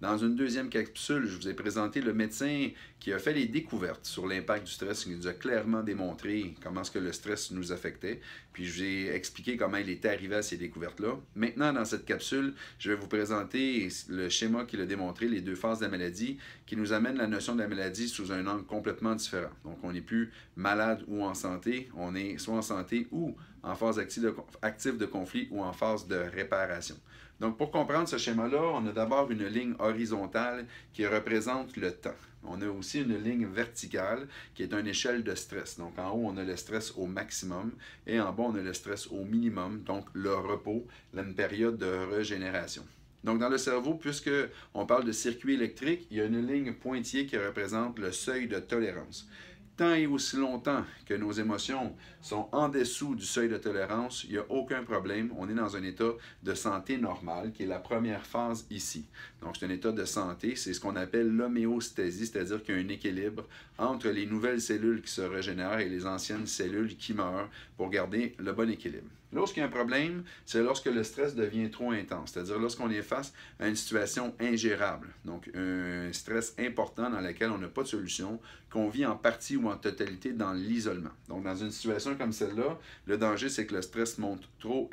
Dans une deuxième capsule, je vous ai présenté le médecin qui a fait les découvertes sur l'impact du stress, qui nous a clairement démontré comment est-ce que le stress nous affectait. Puis je vous ai expliqué comment il était arrivé à ces découvertes-là. Maintenant, dans cette capsule, je vais vous présenter le schéma qu'il a démontré, les deux phases de la maladie, qui nous amène la notion de la maladie sous un angle complètement différent. Donc, on n'est plus malade ou en santé, on est soit en santé ou en phase active de conflit ou en phase de réparation. Donc, pour comprendre ce schéma-là, on a d'abord une ligne horizontale qui représente le temps. On a aussi une ligne verticale qui est une échelle de stress. Donc, en haut, on a le stress au maximum et en bas, on a le stress au minimum, donc le repos, une période de régénération. Donc, dans le cerveau, puisqu'on parle de circuit électrique, il y a une ligne pointillée qui représente le seuil de tolérance. Tant et aussi longtemps que nos émotions sont en dessous du seuil de tolérance, il n'y a aucun problème. On est dans un état de santé normal, qui est la première phase ici. Donc, c'est un état de santé, c'est ce qu'on appelle l'homéostasie, c'est-à-dire qu'il y a un équilibre entre les nouvelles cellules qui se régénèrent et les anciennes cellules qui meurent pour garder le bon équilibre. Lorsqu'il y a un problème, c'est lorsque le stress devient trop intense, c'est-à-dire lorsqu'on est face à une situation ingérable, donc un stress important dans lequel on n'a pas de solution, qu'on vit en partie ou en totalité dans l'isolement. Donc, dans une situation comme celle-là, le danger, c'est que le stress monte trop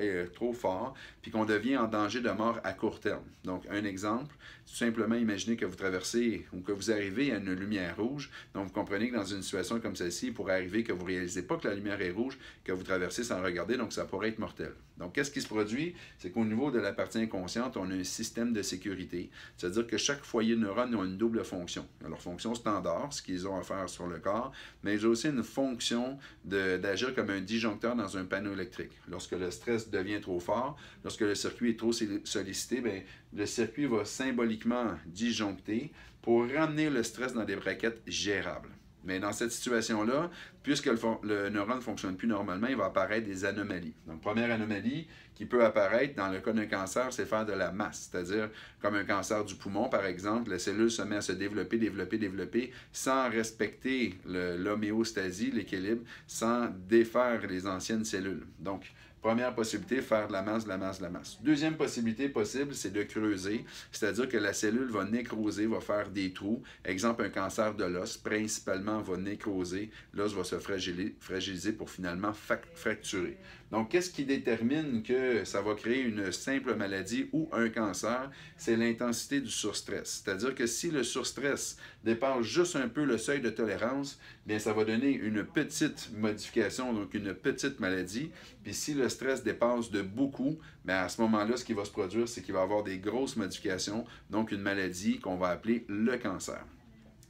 fort, puis qu'on devient en danger de mort à court terme. Donc, un exemple, tout simplement imaginez que vous traversez ou que vous arrivez à une lumière rouge. Donc, vous comprenez que dans une situation comme celle-ci, il pourrait arriver que vous ne réalisez pas que la lumière est rouge, que vous traversez sans regarder, donc ça pourrait être mortel. Donc, qu'est-ce qui se produit? C'est qu'au niveau de la partie inconsciente, on a un système de sécurité. C'est-à-dire que chaque foyer de neurones a une double fonction. Leur fonction standard, ce qu'ils ont à faire sur le corps, mais ils ont aussi une fonction d'agir comme un disjoncteur dans un panneau électrique. Lorsque le stress devient trop fort, lorsque le circuit est trop sollicité, bien, le circuit va symboliquement disjoncter pour ramener le stress dans des braquettes gérables. Mais dans cette situation-là, puisque le neurone ne fonctionne plus normalement, il va apparaître des anomalies. Donc, première anomalie qui peut apparaître dans le cas d'un cancer, c'est faire de la masse. C'est-à-dire, comme un cancer du poumon, par exemple, la cellule se met à se développer, sans respecter l'homéostasie, l'équilibre, sans défaire les anciennes cellules. Donc, première possibilité, faire de la masse. Deuxième possibilité possible, c'est de creuser, c'est-à-dire que la cellule va nécroser, va faire des trous. Exemple, un cancer de l'os, principalement, va nécroser, l'os va se fragiliser pour finalement fracturer. Donc, qu'est-ce qui détermine que ça va créer une simple maladie ou un cancer? C'est l'intensité du surstress. C'est-à-dire que si le surstress dépasse juste un peu le seuil de tolérance, bien, ça va donner une petite modification, donc une petite maladie. Puis si le stress dépasse de beaucoup, bien, à ce moment-là, ce qui va se produire, c'est qu'il va y avoir des grosses modifications, donc une maladie qu'on va appeler le cancer.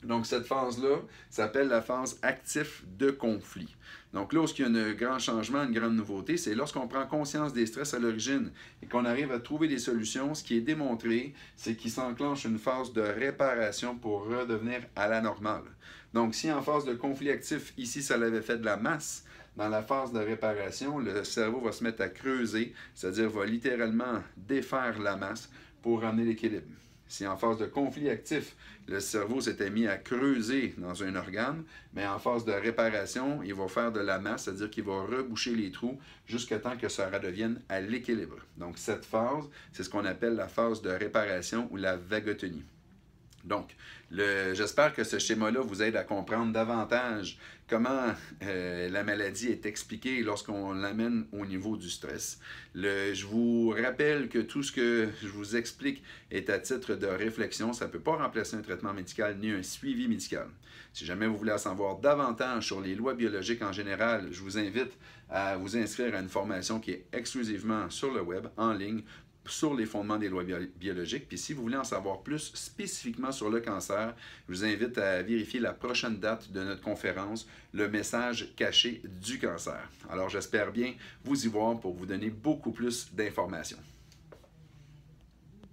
Donc, cette phase-là s'appelle la phase active de conflit. Donc, lorsqu'il y a un grand changement, une grande nouveauté, c'est lorsqu'on prend conscience des stress à l'origine et qu'on arrive à trouver des solutions. Ce qui est démontré, c'est qu'il s'enclenche une phase de réparation pour redevenir à la normale. Donc, si en phase de conflit actif, ici, ça l'avait fait de la masse, dans la phase de réparation, le cerveau va se mettre à creuser, c'est-à-dire va littéralement défaire la masse pour ramener l'équilibre. Si en phase de conflit actif, le cerveau s'était mis à creuser dans un organe, mais en phase de réparation, il va faire de la masse, c'est-à-dire qu'il va reboucher les trous jusqu'à temps que ça redevienne à l'équilibre. Donc cette phase, c'est ce qu'on appelle la phase de réparation ou la vagotonie. Donc, j'espère que ce schéma-là vous aide à comprendre davantage comment la maladie est expliquée lorsqu'on l'amène au niveau du stress. Je vous rappelle que tout ce que je vous explique est à titre de réflexion. Ça ne peut pas remplacer un traitement médical ni un suivi médical. Si jamais vous voulez en savoir davantage sur les lois biologiques en général, je vous invite à vous inscrire à une formation qui est exclusivement sur le web, en ligne, sur les fondements des lois biologiques. Puis si vous voulez en savoir plus spécifiquement sur le cancer, je vous invite à vérifier la prochaine date de notre conférence, le message caché du cancer. Alors j'espère bien vous y voir pour vous donner beaucoup plus d'informations.